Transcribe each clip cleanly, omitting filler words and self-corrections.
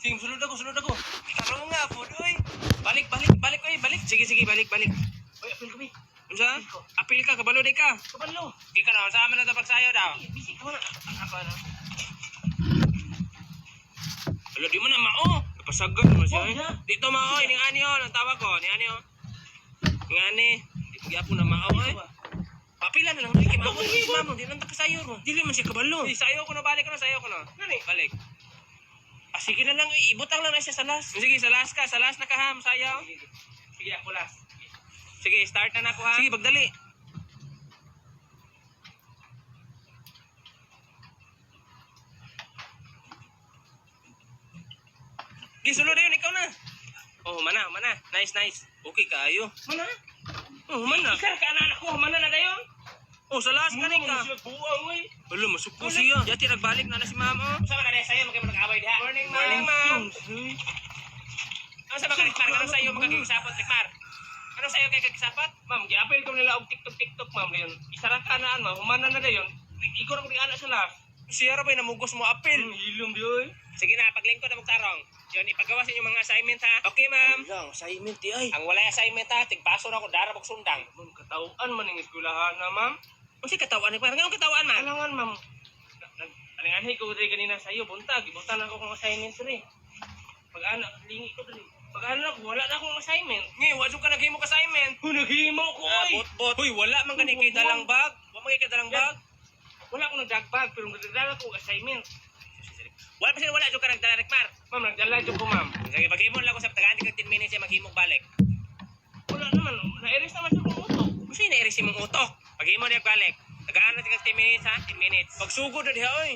Sige, sulod ako. Tarong nga po, oy. Balik, oy, balik. Sige, balik. Oy, apil ko, be. Unsa? Apil ka, kabalo day ka. Kabalo. Di ka na, sa amin na tapag sayo daw. Bisik ko na. Ako na. Alo, di mo na mao. Napasagan naman siya, eh. Oh, yeah. Dito mao, ning ani, oh. Ang tawag ko, ning ani, oh. Ning ani. Di po na mao, eh. Papila na lang, Ricky. Mamo, di lang tapasayo, ro. Dili man siya kabalo. Sayo ko na, balik ko na. Gani, balik. Ah, sige na lang, eh. Ibutang lang na siya sa last. Sige, sa last ka. Sa last na kaham, sayaw. Sige, ako last. Sige, start na ako, ha. Sige, pagdali. Gisulod na yun, ikaw na. Oh, mana. Nice. Okay kayo. Mana? Oh, mana. Ikar ka anak ko, mana na dayon? Oh, sa last ka rin ka. Buang, oy. Wala, masuko siya. Yati, nagbalik na si mama. Usa man na sa'yo, magkabay diha. Morning, ma'am. Ano sa mga Rikmar? Anong sa'yo magkakisapot, Rikmar? Anong sa'yo kay kakisapot? Ma'am, giapil ko nila og TikTok, ma'am. Dayon, isara ka na, ma'am. Humana na dayon. Igor ako ni anak sa last. Siya ra ba namugos mo apil? Hilom di, oy. Sige na, paglingkod na magtarong. Yun, ipagawa sa inyong mga assignment, ha? Okay, ma'am. Lang, assignment di ay. Ang walay assignment, ha? Tigpaso na ako, darabog sundang. Ma'am, katawaan man ning eskwelahan na, ma'am. Kung si katawan, Rikmar, ngayong katawan, man. Alangan, ma'am. Aning-anhay ko rin kanina sa'yo, buntag. Ibutan ako kong assignment rin. Pag-anak, lingi ko dali. Pag-anak, wala na akong assignment. Ngayon, wala ka naghimo ka assignment. Naghimo ko, oy. Bot. Uy, wala man ka ni kay dalang bag. Wala man kay dalang bag. Wala akong nagdagbag, pero nagdala ko assignment. Wala pa sila, wala ka nagdala, Rikmar. Ma'am, nagdala dyan ko, ma'am. Sige, paghimo lang ko sa tagaan, 10 minutes siya maghimog balik. Wala naman, na-erase naman siya kong utok. Kung sino na-erase mong utok, paghimo niya balik. Tagaan natin 10 minutes, ha? 10 minutes. Pagsugod na diha, oy.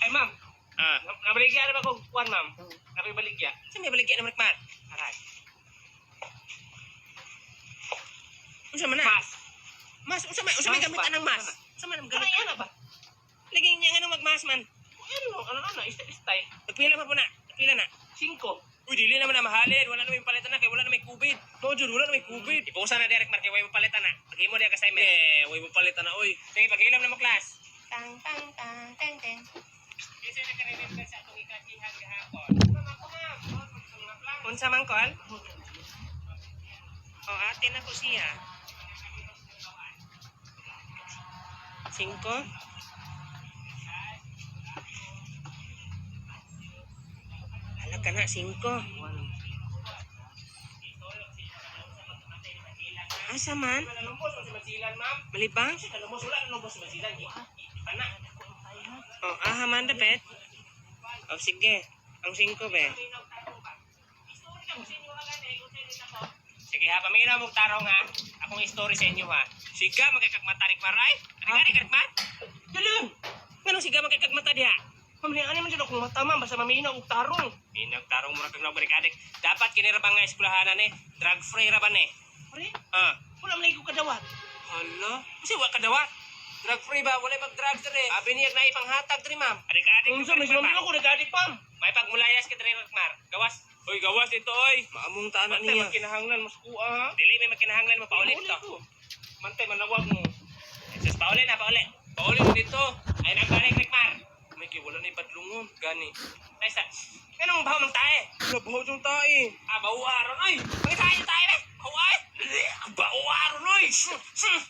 Ay, ma'am, Ah, nabaligya na ba ko, Juan, ma'am? Nakibaligya. saan may baligyan ng Rikmar? Aray. Unsa man na? Mas. Unsa may gamitan ng mas? Unsa man ang Ano gamit? yan na ba? Lagi niya nga nang magmas man. Ano, istay. Nagpila man po na. Nagpila na. 5. Uy, dili naman na mahalin. Wala na may palitan na kay wala na may COVID. No, Jud, wala na may COVID. Ipusa na direct market, way mo palitan na. Paghimo diya ka assignment. Way mo palitan na, oy. Sige, paghilam na mo class. Tang. Kasi naka-remember sa atong ikakihan gahapon. Unsa man kol? Oh, ate na ko siya. 5. Hala ka na, 5. Asa man? Malibang? Oh, aha man dapat. Oh, sige. Ang 5 be. Sige ha, pamingin mo tarong ha. Akong story sa inyo ha. Siga, magkakagmata Rikmar ay. Ari Rikmar? Galing! Ngano siga magkakagmata diha? Ma'am, ano man dyan akong mata, ma'am. Basta mamina og tarong. Tarong mo na kag nagbalik-adik. Dapat kinira ba nga eskwelahanan eh. Drug free ra ba ni? Pare, Ah. wala man ko kadawat. Hala. Kasi wa kadawat. Drug free ba? Wala mag-drugs diri. Abi niya na ipanghatag diri, ma'am. Adik-adik. Kung sa may sinambi ako, nag-adik, ma'am. May pagmulayas ka diri, Rikmar. Gawas. Oy, gawas dito, oy. Maamong taana Mantay, niya. magkinahanglan, mas kuha, ha? Dili may magkinahanglan mo paulit to. Ko. Mantay, manawag mo. Sus, paulit na, paulit. Paulit mo dito. Ay, nagbalik, Rikmar. May wala na ipadlungon. Gani. Ay, sa... Anong bahaw ng tae? Labaw yung tae. Ah, bahaw aron, oy. Pagkita tayo, be. Bahaw ay. Bahaw aron, oy.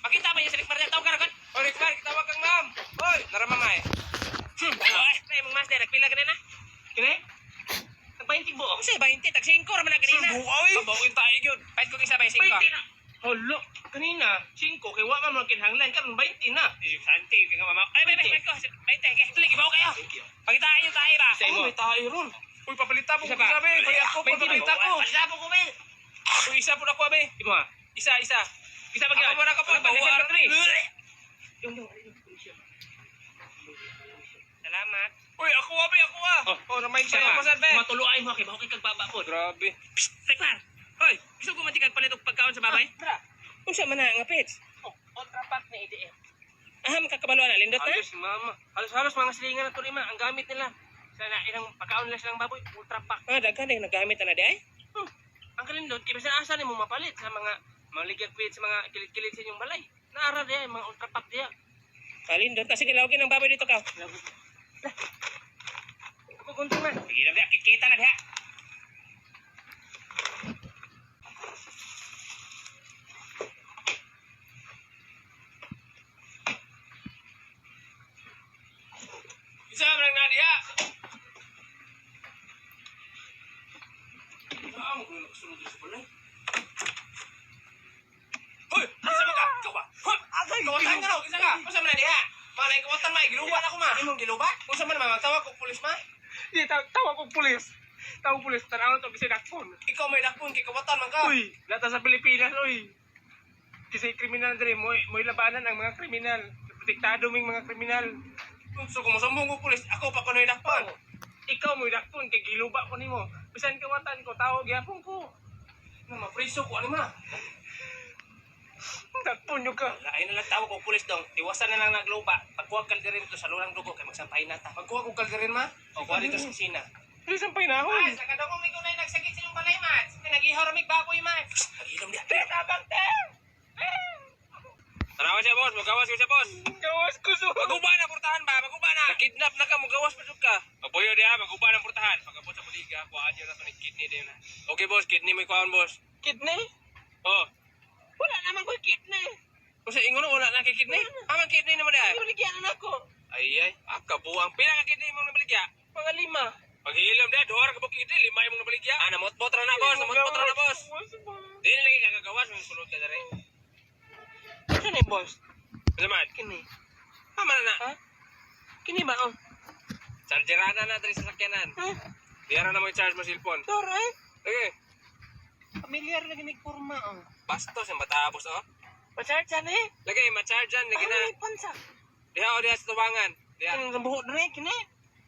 Pakita ba niya sa Rikmar niya? Tawag ka rin. O, Rikmar, kitawag kang ma'am. Oy, naramamay. Ay, magmaster, nagpila ka na? Kine? Nagpahintig mo. Kasi 20, tag 5 raman na kanina. Bukaw eh. Babaw yung tayo yun. Pahit ko kisa ba yung 5? 20 na. Holo, kanina, 5, kay wa man magkinahanglan, karon 20 na. Sante, yung kaya mama. Ay, may ko. 20, kaya tulig, ibaw kayo. Pakitaan yung tayo ba? Isa mo. May tayo ron. Uy, papalita po ko Isa pa. sabi. Kaya ako, papalita ko. Palita po ko, men. Uy, isa po na ko, abe. Di mo, Isa. isa pa Ako muna ka po. Bawa, yung Salamat. Uy, ako, abe, ako ah. Oh, namayin sa'yo. Ako, sabi. Matuluay mo, kay bakit kagbaba po. Grabe. Psst, Rikmar. Hoy, gusto ko matikag palit og pagkaon sa babay? Tara. Kung sa man na nga, pets. Ultra pack ni EDF. Ah, makakabalo na. Lindot na? Halos, mama. Halos mga silingan na tulima. Ang gamit nila. Sa ilang pagkaon nila silang baboy, ultra pack. Ah, daghan din. Nagamit na di ay? Ang kalindot, kaya sa asa ni mo mapalit sa mga maligag sa mga kilit-kilit sa inyong balay. Naara diya, mga ultra pack diya. Kalindot. Kasi kilawagin ng baboy dito ka. Ako kunting man. Sige na diya. Kikita na diya. Ay, giluba na ko ma. Imong giluba? Kung sa man magtawag ko pulis ma. Di, tawag ko pulis. Tawag pulis, tanaw to, kasi dakpon. Ikaw may dakpon kay kawatan man ka. Uy, lata sa Pilipinas, uy. Kasi kriminal din, mo'y labanan ang mga kriminal. Protektado ming mga kriminal. So kung masambong ko pulis, ako pa kunoy dakpon. Ikaw mo'y dakpon, kay giluba ko nimo. Bisan kawatan ko, tawag yapon ko. Na mapriso ko ano ma. Dakpon nyo ka. Lain na lang tawag ko pulis dong. Iwasan na lang nagluba. Pagkuha kalderin dito sa lulang dugo kay magsampahin nata. Pagkuha ko kalderin ma. O kuha dito sa kusina. Ay, sampay na ako. Ay, sa kadakong may kunay nagsakit silong balay man. Nag-ihaw ramig baboy man. Nag-ilom di. Tabang te! Tanawa siya boss, magawas ko siya boss. Gawas ko so. Maguba na portahan ba? Maguba na. Nakidnap na ka, magawas pa dyan ka. Mabuyo diha, maguba na portahan. Pagkabot sa buliga, kuhaan nyo na sa kidney din na. Okay boss, kidney mo ikuhaan boss. Kidney? Oh. Wala naman ko kidney. Kasi ingon wala na kay kidney. Amang kidney naman diha. Nabaligyan na ako. Ay, kabuang. Pila ka kidney mo nabaligya? Mga 5. Paghilom diha, duwar ka bukid kidney, 5 mo nabaligya. Ah, namot-bot ra na boss, namot-bot ra na boss. Di na lagi kagagawas, may sulod ka dere. Ano na boss? Salamat. Kini. Tama na na. Ha? Kini ba? Oh. Chargerana na diri sa sakyanan. Ha? Diara na mo i-charge mo cellphone. Toray? Okay. Familiar na ginig kurma. Oh. Bastos yung matapos, oh. Macharge na eh. Lagay, ma-charge lagi na. Ay, pansak. Diha, o diha sa tubangan. Diha. Ang buhok na rin, kini.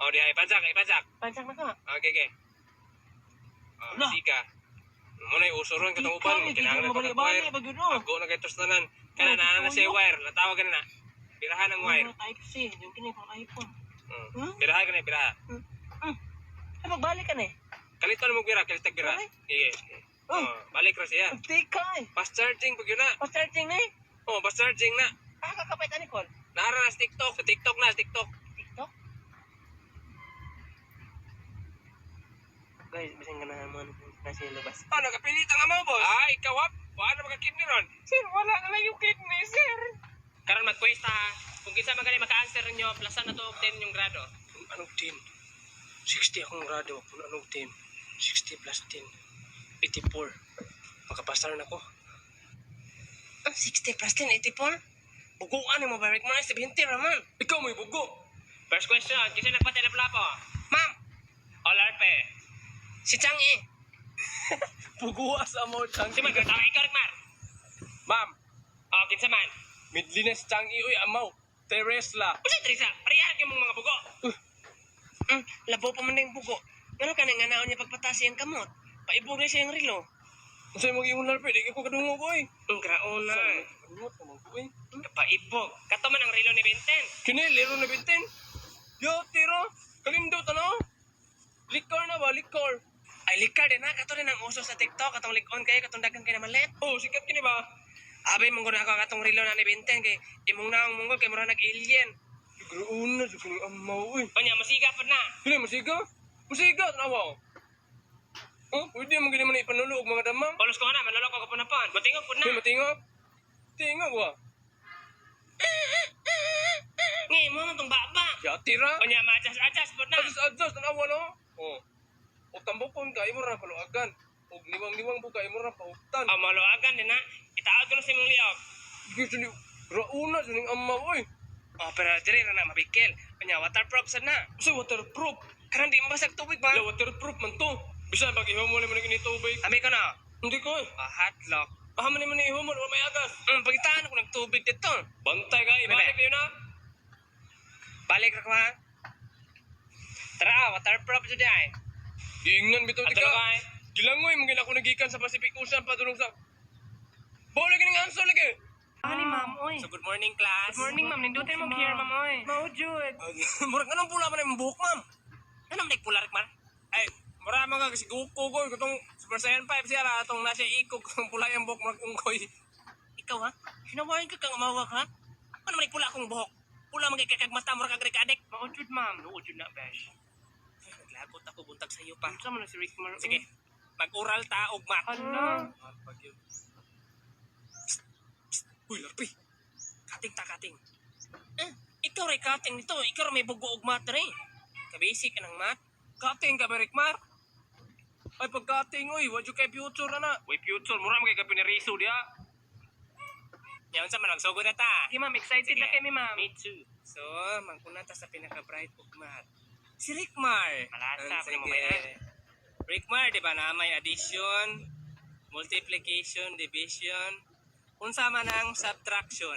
O diha, ipansak, ipansak. Pansak na ka. Okay, okay. Ala. Sika. Muna yung uso ron katong uban. Ikaw, Kailangan na mabalik-balik, pag-wire. bagyo no. Pag-go na kayo tostanan. Kana na na siya wire. Natawag ka na na. Pirahan ng wire. Type-C. Yung kini pang iPhone. Hmm. Pirahan ka na, pirahan. Ay, magbalik ka na eh. Kalitan mo bira, kalitag bira. Ay. Sige. Oh. Balik ra siya. Take ka eh. Fast charging pag yun na. Pa-charging na eh. Fast charging na. Kakapit na ni Col. Naara na sa TikTok. Sa TikTok na, sa TikTok. TikTok? Guys, bisan ka na naman nasa labas. Ano, kapilitan nga mo, boss? Ah, ikaw hap. Wala magka-kidney ron. Sir, wala na lang yung kidney, sir. Karon mag-quiz ta. Kung kinsa man gali maka-answer nyo, plusan na to og 10 yung grado. Anong 10? 60 akong grado. Kung anong 10? 60 plus 10. 84. Makapasar na ko. 60 plus 10, 84? Buguan mo ba? Mo na 70 raman. Ikaw may bugo. First question, kinsa nagpatelepla po? Ma'am. Olarpe. Si Changi. Buguwa sa mo, Changi. Si Magre, tama ikaw, Rigmar. Ma'am. O, kinsa man? Midlines Changi, uy, amaw. Teresla. Kasi Teresa, pariyahan yung mga bugo. Labo pa man na yung bugo. Ano ka nang anaon niya pagpatasi ang kamot? Paibog na siya yung rilo. Kasi mag-iwan lang, pwede ko kadungo ko eh. Ang graon na. Kadungo ko mo ko eh. Paibog. Kato man ang rilo ni Benten. Kini, liro ni Benten. Yo, tiro. Kalindo tanaw. Likor na ba? Likor. Ay, likor din ha. Kato rin ang uso sa TikTok. Katong likon kayo, katong dagang kayo na malit. Oh, sikat kini ba? Abay, mong guna ako katong rilo na ni Benten. Kay imong naong mong kay mura nag-alien. Graon na, siya kong amaw eh. Panya, masiga pa na. Kini, masiga? Masiga, tanawa. Oh, pwede mo ganyan man ipanulog mga damang. Polos ko na, manulog ko kapunapan. Matingog po na. Matingog? Tingog wa. Ngayon mo itong baba. Ya, tira. Kanya, ma-adjust po na. Adjust, tanawa no? Oh. O tambokon ka, imo ra kaluagan. O liwang-liwang po ka, imo ra pautan. Ah, maluagan din na. Itaag ko na sa imong liog. Gusto ni, rauna, suning amma, oy. Oh, pero dire na na, mabikil. Kanya, waterproof sad na. Kasi waterproof? Karang di mabasag tubig ba? Waterproof man to. Bisa mag-ihom mo naman ng tubig. Ami ko na. Hindi ko eh. Hotlock. Man naman ihom mo, may agas. Pagitaan ako ng tubig dito. Bantay ka, ibalik yun na. Balik ka ha. Tara, waterproof dyan ay. Ingnan bito di ka. Gilangoy, mungkin ako nagikan sa Pacific Ocean padulong sa... Bawa lagi ng answer lagi. Ani ma'am, oy. So good morning class. Good morning, ma'am. Nindutin mo here, ma'am, oy. Maujud. Murag anong pula man yung buhok, ma'am? Ano man pula rik man? Ay, mura mga kasi guko ko, katong Super Saiyan 5 siya la, atong nasa ikog, katong pula yung buhok, murag ungkoy. Ikaw ha? Hinawain ka kang umawak ha? Ano man pula akong buhok? Pula man kay kakagmata, murag agrik-adik. Maujud, ma'am. Maujud na, besh. Naglagot ako, buntag sa iyo pa. Sa mo na si Rick Mar. Sige, mag-oral ta, ugma. Ano? Uy, larpi. Kating ta, kating. Ikaw rin kating nito. Ikaw rin may bugo og mat rin. Kabasic ka ng mat. Kating ka ba, Rickmar? Ay, pag-kating, uy. Wadyo kay future na. Uy, future. Mura mo kay kapiniriso diya. Yan sa man, nagsugod na ta. Sige, ma'am. Excited na kami, ma'am. Me too. So, mangkunata sa pinaka-bright ug math. Si Rickmar. Malasa, Sige. mo ba yan? Rickmar, di ba na may addition, multiplication, division, unsa man ang subtraction.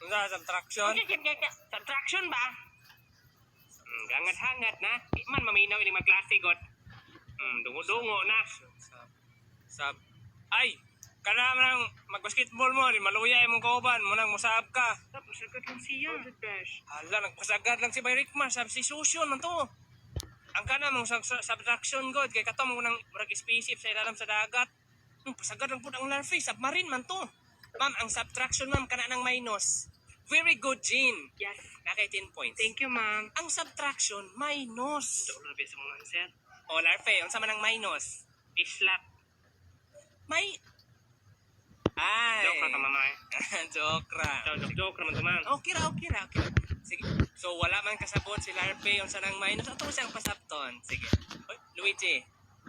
Unsa ang subtraction? Subtraction ba? Gangat-hangat na. Di man maminaw ini magklase god. Dungo-dungo na. Sub. Ay, kana man mag-basketball mo, di maluya imong kauban, mo nang musab ka. Tapos agad lang siya. Hala, nagpasagad lang si Bay Rickmar, substitution man to. Ang kana mong subtraction god kay kato mo nang murag spaceship sa ilalim sa dagat. Pasagad lang pud ang larvae, submarine man to. Ma'am, ang subtraction ma'am kana nang minus. Very good, Jean. Yes. Nakay 10 points. Thank you, ma'am. Ang subtraction minus. Dollar base mo answer. O larvae, unsa man ang minus? Islat. May ay. Joke ra ka, mama. Joke ra. Joke ra man to, ma'am. Okay ra. Sige. So wala man kasabot si larvae unsa nang minus ato siyang pasabton. Sige. Oy, Luigi.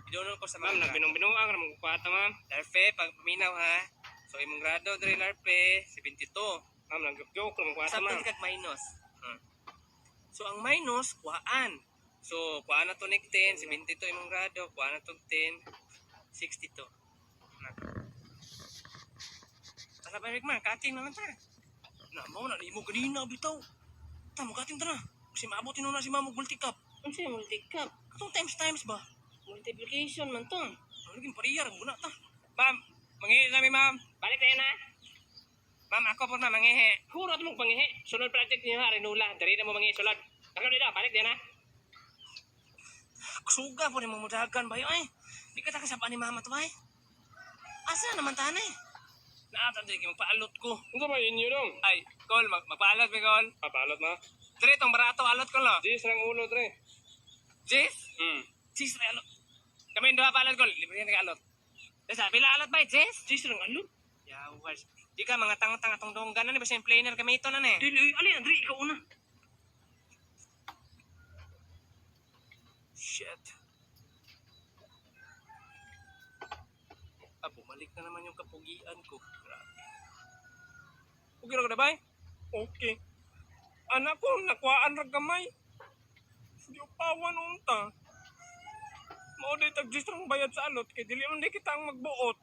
Idunol ko sa Ma'am, mga. nagbinuang-binuang ra mo kuwata, ma'am. Larvae, pag minaw ha. So imong grado dre larvae 72. Ma'am, nag-joke ra mo kuwata, Sabton ma'am. kag minus. So ang minus kuhaan. So kuhaan na to nig 10, 72 imong grado, kuhaan na to 10, 62. Tara ba Rickmar, kating naman ta. Na mo na imo ganina bitaw. Ta mo kating tara. Kasi maabot na si Mamo Multi Cup. Unsa yung multi-cup? Katong times ba? Multiplication man to. Ano laging pariyar muna ta. Ma'am, mangihi nami ma'am. Balik tayo na. Ma'am, ako po na mangihi. Hurot mo pangihi. Sunod project niyo ha, Rinula. Dari na mo mangihi sulod. Ako dito, balik din ha. Suga po ni mamudagan ba yun ay. Di ka takasapa ni mama to ay. Asa naman tanay? Naatan din kayo magpaalot ko. Unsa ba inyo dong? Ay, Col, magpaalot mi Col. Papalot na. Dre, tong barato alot ko lo. Jis rang ulo, tre. Jis? Jis na alot. Kami yung duha paalot Col. Libre na alot. Desa, pila alot ba, Jis? Jis rang ulo? Yawas. Di ka mga tang-tang atong donggan na ni. Basta yung planer kami ito na ni. Dili, ali, Andre, ikaw una. Shit. Bumalik na naman yung kapugian ko. Grabe. Okay na ka na ba? Okay. Anak ko, nakuhaan ra gamay. Hindi upawan unta. Mao day tag-registrong bayad sa alot kay dili man di kita ang magbuot.